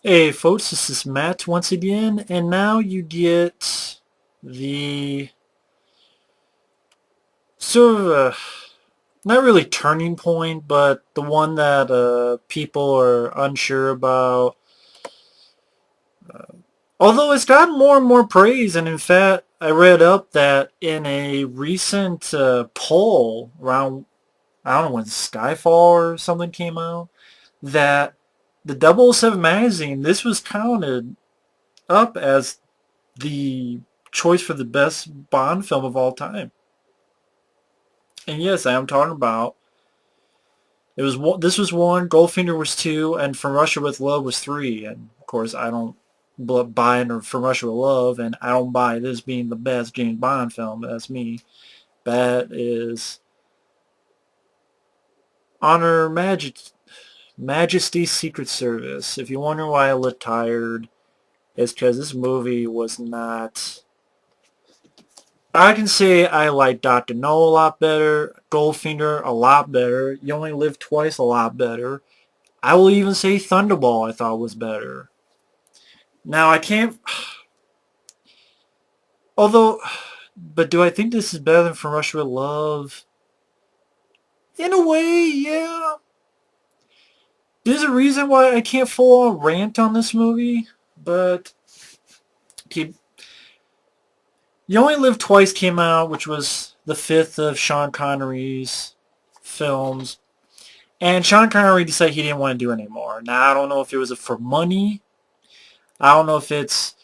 Hey folks, this is Matt once again, and now you get the sort of not really turning point, but the one that people are unsure about. Although it's gotten more and more praise, and in fact, I read up that in a recent poll around, I don't know when Skyfall or something came out, that the 007 magazine, this was counted up as the choice for the best Bond film of all time. And yes, I am talking about this was one, Goldfinger was two, and From Russia with Love was three. And of course, I don't buy into From Russia with Love, and I don't buy this being the best James Bond film. That's me. That is Honor Majesty's Secret Service. If you wonder why I look tired, it's because this movie was not. I can say I like Dr. No a lot better, Goldfinger a lot better, You Only Live Twice a lot better. I will even say Thunderball I thought was better. Now I can't, although, but do I think this is better than From Russia with Love? In a way, yeah. There's a reason why I can't full on rant on this movie, but keep. You Only Live Twice came out, which was the fifth of Sean Connery's films. And Sean Connery decided he didn't want to do it anymore. Now, I don't know if it was for money. I don't know if it's...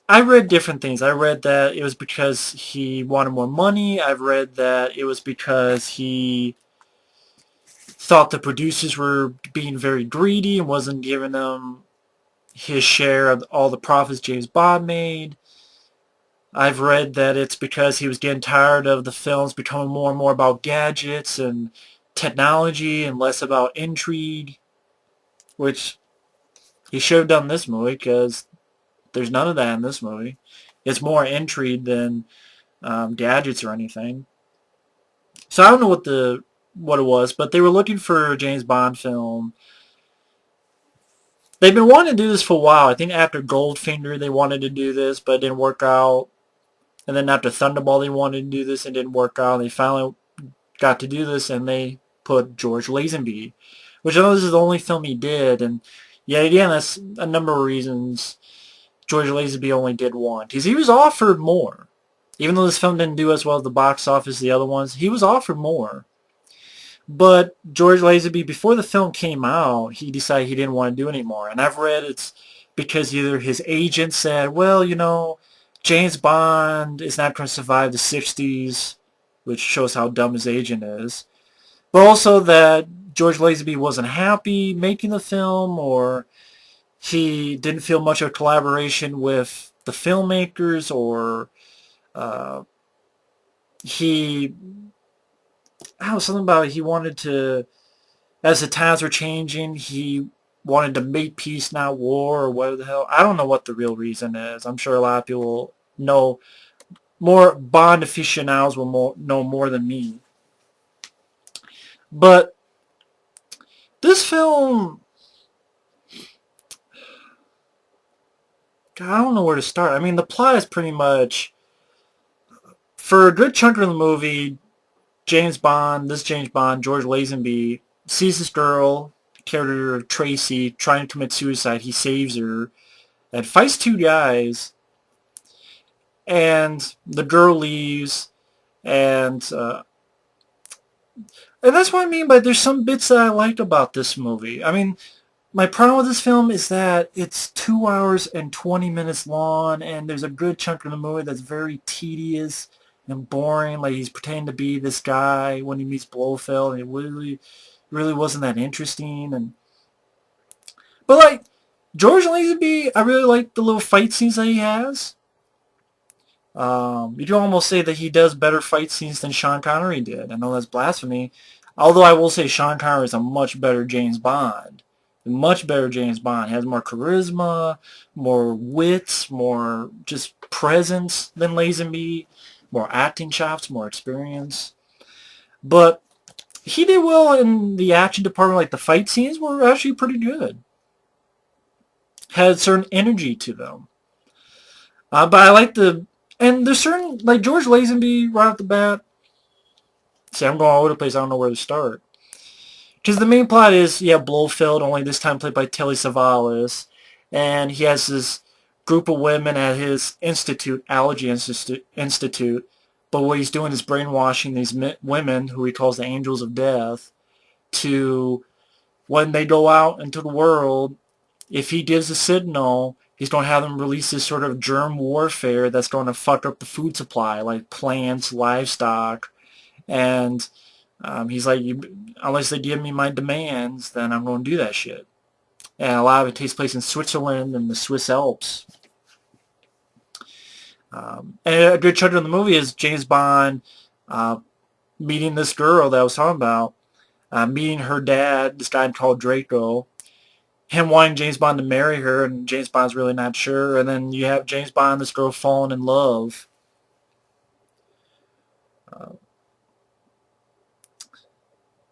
I read different things. I read that it was because he wanted more money. I've read that it was because he thought the producers were being very greedy and wasn't giving them his share of all the profits James Bond made. I've read that it's because he was getting tired of the films becoming more and more about gadgets and technology and less about intrigue, which he should have done this movie because there's none of that in this movie. It's more intrigue than gadgets or anything. So I don't know what it was, but they were looking for a James Bond film. They've been wanting to do this for a while. I think after Goldfinger they wanted to do this, but it didn't work out. And then after Thunderball they wanted to do this and it didn't work out. And they finally got to do this and they put George Lazenby, which I know this is the only film he did. And yet again, that's a number of reasons George Lazenby only did one. Because he was offered more. Even though this film didn't do as well at the box office as the other ones, he was offered more. But George Lazenby, before the film came out, he decided he didn't want to do it anymore. And I've read it's because either his agent said, well, you know, James Bond is not going to survive the 60s, which shows how dumb his agent is. But also that George Lazenby wasn't happy making the film, or he didn't feel much of a collaboration with the filmmakers, or uh, he, I don't know, something about he wanted to, as the times were changing, he wanted to make peace, not war, or whatever the hell. I don't know what the real reason is. I'm sure a lot of people know more. Bond aficionados will know more than me. But this film, God, I don't know where to start. I mean, the plot is pretty much, for a good chunk of the movie, James Bond, George Lazenby, sees this girl, character Tracy, trying to commit suicide. He saves her and fights two guys, and the girl leaves, and that's what I mean by there's some bits that I like about this movie. I mean, my problem with this film is that it's 2 hours and 20 minutes long, and there's a good chunk of the movie that's very tedious and boring. Like he's pretending to be this guy when he meets Blofeld, and it really wasn't that interesting. And but like George Lazenby, I really like the little fight scenes that he has. You can almost say that he does better fight scenes than Sean Connery did. I know that's blasphemy, although I will say Sean Connery is a much better James Bond. Much better James Bond. He has more charisma, more wits, more just presence than Lazenby, more acting chops, more experience. But he did well in the action department. Like the fight scenes were actually pretty good. had certain energy to them. But I like and there's certain, like George Lazenby right off the bat. See, I'm going all over the place. I don't know where to start. Because the main plot is, you have Blofeld, only this time played by Telly Savalas, and he has this group of women at his institute, Allergy Institute, but what he's doing is brainwashing these women, who he calls the Angels of Death, to, when they go out into the world, if he gives a signal, he's going to have them release this sort of germ warfare that's going to fuck up the food supply, like plants, livestock, and he's like, unless they give me my demands, then I'm going to do that shit. And a lot of it takes place in Switzerland and the Swiss Alps. And a good chunk of the movie is James Bond meeting this girl that I was talking about, meeting her dad, this guy called Draco, him wanting James Bond to marry her, and James Bond's really not sure, and then you have James Bond and this girl falling in love.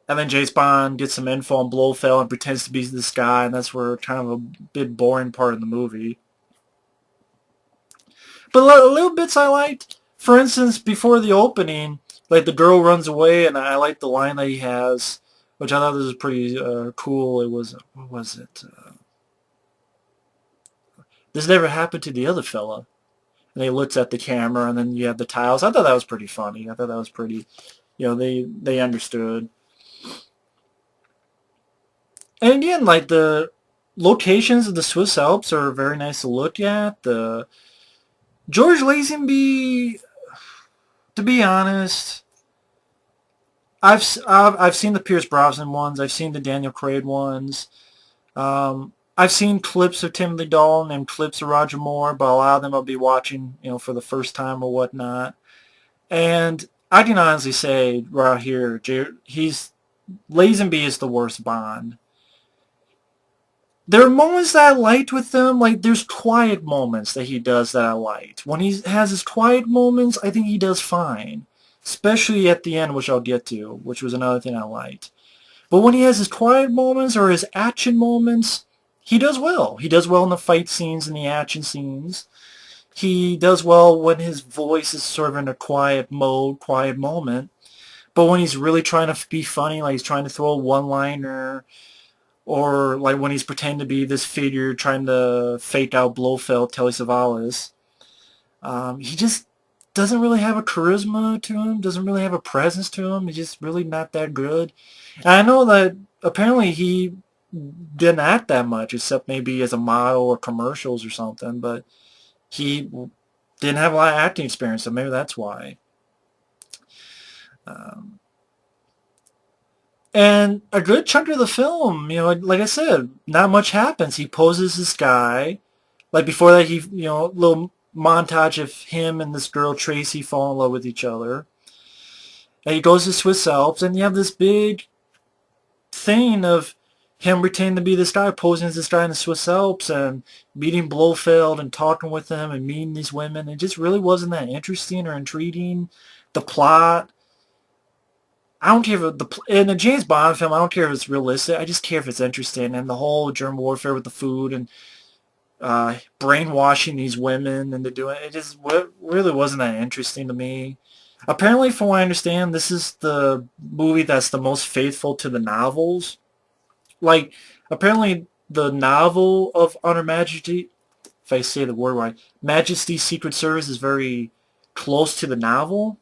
And then James Bond gets some info on Blofeld and pretends to be this guy, and that's where kind of a bit boring part of the movie. But little bits I liked. For instance, before the opening, like the girl runs away, and I like the line that he has, which I thought this was pretty cool. It was, what was it? This never happened to the other fella. And he looks at the camera, and then you have the tiles. I thought that was pretty funny. I thought that was pretty, they understood. And again, like the locations of the Swiss Alps are very nice to look at. The George Lazenby, to be honest, I've seen the Pierce Brosnan ones. I've seen the Daniel Craig ones. I've seen clips of Timothy Dalton and clips of Roger Moore, but a lot of them I'll be watching, for the first time or whatnot. And I can honestly say right here, Lazenby is the worst Bond. There are moments that I liked with them, like there's quiet moments that he does that I liked. When he has his quiet moments, I think he does fine. Especially at the end, which I'll get to, which was another thing I liked. But when he has his quiet moments or his action moments, he does well. He does well in the fight scenes and the action scenes. He does well when his voice is sort of in a quiet mode, quiet moment. But when he's really trying to be funny, like he's trying to throw a one-liner, or like when he's pretending to be this figure trying to fake out Blofeld, Telly Savalas, he just doesn't really have a charisma to him, doesn't really have a presence to him. He's just really not that good. And I know that apparently he didn't act that much, except maybe as a model or commercials or something, but he didn't have a lot of acting experience, so maybe that's why. Um, and a good chunk of the film, like I said, not much happens. He poses this guy. Like before that, a little montage of him and this girl Tracy fall in love with each other. And he goes to Swiss Alps, and you have this big thing of him pretending to be this guy, posing as this guy in the Swiss Alps, and meeting Blofeld and talking with him and meeting these women. It just really wasn't that interesting or intriguing. The plot, I don't care if in a James Bond film, I don't care if it's realistic. I just care if it's interesting. And the whole germ warfare with the food and brainwashing these women into doing it just really wasn't that interesting to me. Apparently, from what I understand, this is the movie that's the most faithful to the novels. Like, apparently, the novel of Honor Majesty, if I say the word right, Majesty's Secret Service is very close to the novel.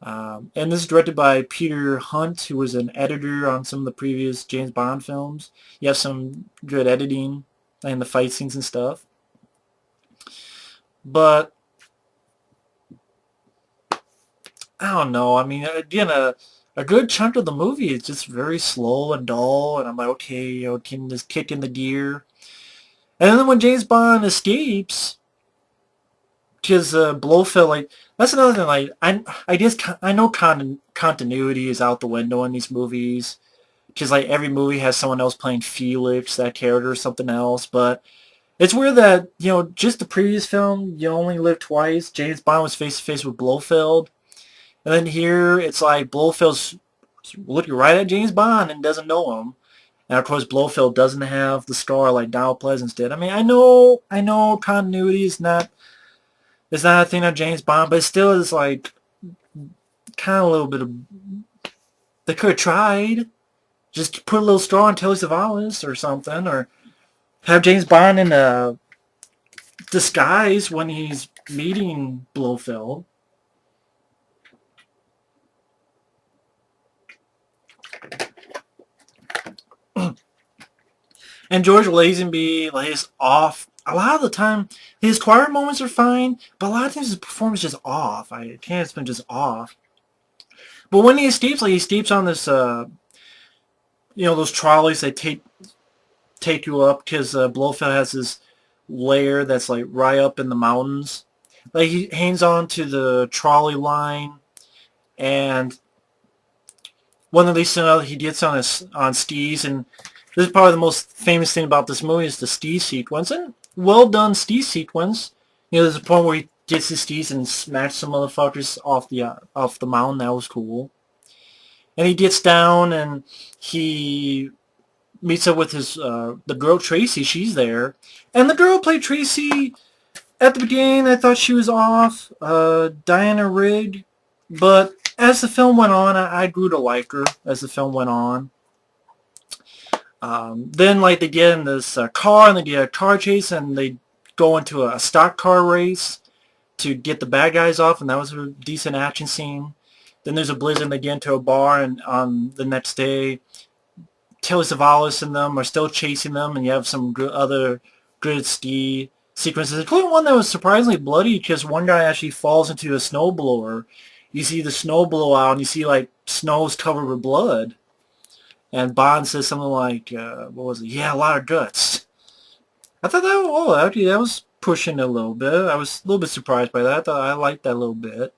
And this is directed by Peter Hunt, who was an editor on some of the previous James Bond films. You have some good editing and the fight scenes and stuff. But, I don't know. I mean, again, a good chunk of the movie is just very slow and dull, and I'm like, okay, can this kick in the gear? And then when James Bond escapes, because Blofeld, like, that's another thing, like, I know continuity is out the window in these movies, because, like, every movie has someone else playing Felix, that character, or something else, but it's weird that, just the previous film, You Only Live Twice, James Bond was face-to-face with Blofeld, and then here, it's like Blofeld's looking right at James Bond and doesn't know him, And of course, Blofeld doesn't have the scar like Donald Pleasance did. I mean, I know, continuity is not a thing of James Bond, but it still is like kind of a little bit of. They could have tried just put a little scar on Telly Savalas or something, or have James Bond in a disguise when he's meeting Blofeld. And George Lazenby, like, is off. A lot of the time, his choir moments are fine, but a lot of times his performance is just off. I can't. It's been just off. But when he escapes, like he escapes on this, those trolleys that take you up, because Blofeld has this lair that's like right up in the mountains. Like he hangs on to the trolley line, and one of these he gets on skis, and this is probably the most famous thing about this movie is the ski sequence, and well done ski sequence. There's a point where he gets his skis and smacks some motherfuckers off the mountain. That was cool. And he gets down and he meets up with his the girl Tracy. She's there, and the girl played Tracy at the beginning. I thought she was off, Diana Rigg, but as the film went on, I grew to like her as the film went on. Then, like, they get in this car, and they get a car chase, and they go into a stock car race to get the bad guys off, and that was a decent action scene. Then there's a blizzard, and they get into a bar, and on the next day, Telly Savalas and them are still chasing them, and you have some other good ski sequences, including one that was surprisingly bloody, because one guy actually falls into a snowblower. You see the snow blow out, and you see, like, snow's covered with blood. And Bond says something like, what was it? Yeah, a lot of guts. I thought actually, that was pushing it a little bit. I was a little bit surprised by that. I liked that a little bit.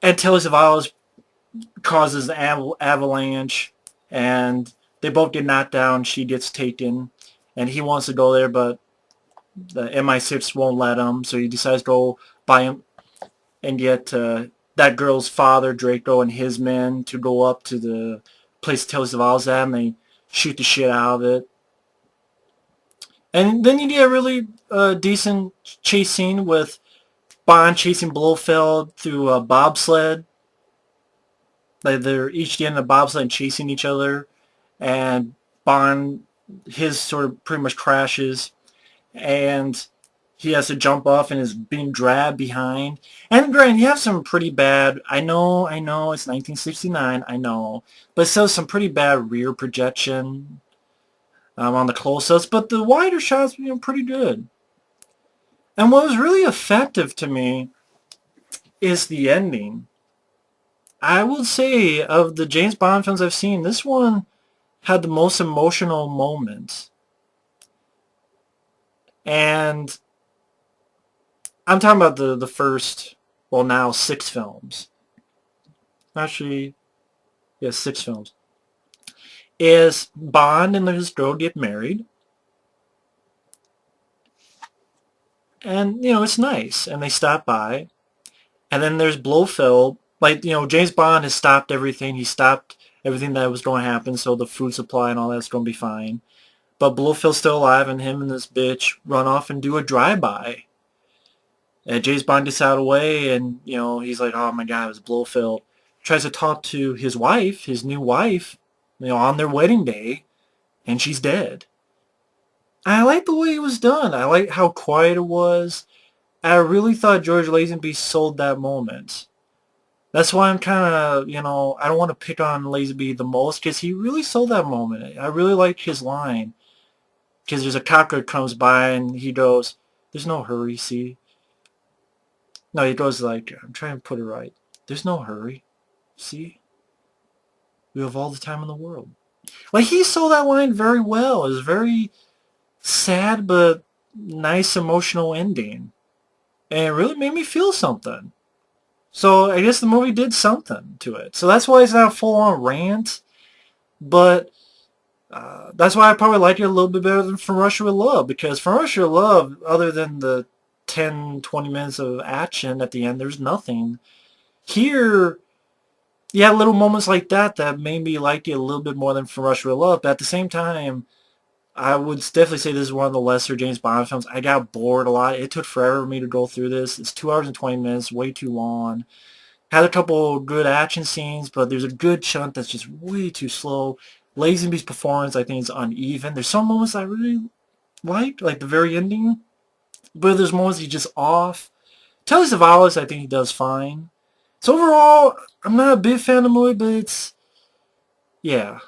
And Telly Savalas causes an avalanche, and they both get knocked down. She gets taken, and he wants to go there, but the MI6 won't let him, so he decides to go by him and get that girl's father, Draco, and his men to go up to the place Telly Savalas at, and they shoot the shit out of it. And then you get a really decent chase scene with Bond chasing Blofeld through a bobsled. Like they're each getting a bobsled and chasing each other, and Bond, his sort of pretty much crashes, and he has to jump off and is being dragged behind. And granted, you have some pretty bad, I know, it's 1969, I know, but still some pretty bad rear projection on the close-ups, but the wider shots, pretty good. And what was really effective to me is the ending. I would say, of the James Bond films I've seen, this one had the most emotional moments. And I'm talking about the first, well, now 6 films. Actually, yeah, 6 films. Is Bond and his girl get married. And, it's nice. And they stop by. And then there's Blofeld. Like, James Bond has stopped everything. He stopped everything that was going to happen, so the food supply and all that's going to be fine. But Blofeld's still alive, and him and this bitch run off and do a drive-by. And James Bond gets out of the way, and, he's like, oh my god, it was Blofeld. Tries to talk to his wife, his new wife, on their wedding day, and she's dead. I like the way it was done. I like how quiet it was. I really thought George Lazenby sold that moment. That's why I'm kind of, I don't want to pick on Lazenby the most, because he really sold that moment. I really like his line. Because there's a cop that comes by, and he goes, there's no hurry, see? No, he goes like, I'm trying to put it right. There's no hurry, see? We have all the time in the world. Like, he sold that line very well. It was very sad, but nice emotional ending. And it really made me feel something. So I guess the movie did something to it. So that's why it's not a full-on rant. But that's why I probably like it a little bit better than From Russia with Love. Because From Russia with Love, other than the 10, 20 minutes of action at the end, there's nothing. Here, you had little moments like that that made me like it a little bit more than From Russia with Love. But at the same time, I would definitely say this is one of the lesser James Bond films. I got bored a lot. It took forever for me to go through this. It's 2 hours and 20 minutes, way too long. Had a couple good action scenes, but there's a good chunk that's just way too slow. Lazenby's performance, I think, is uneven. There's some moments I really liked, like the very ending, but there's moments he's just off. Telly Savalas, I think he does fine. So overall, I'm not a big fan of the movie, but it's, yeah.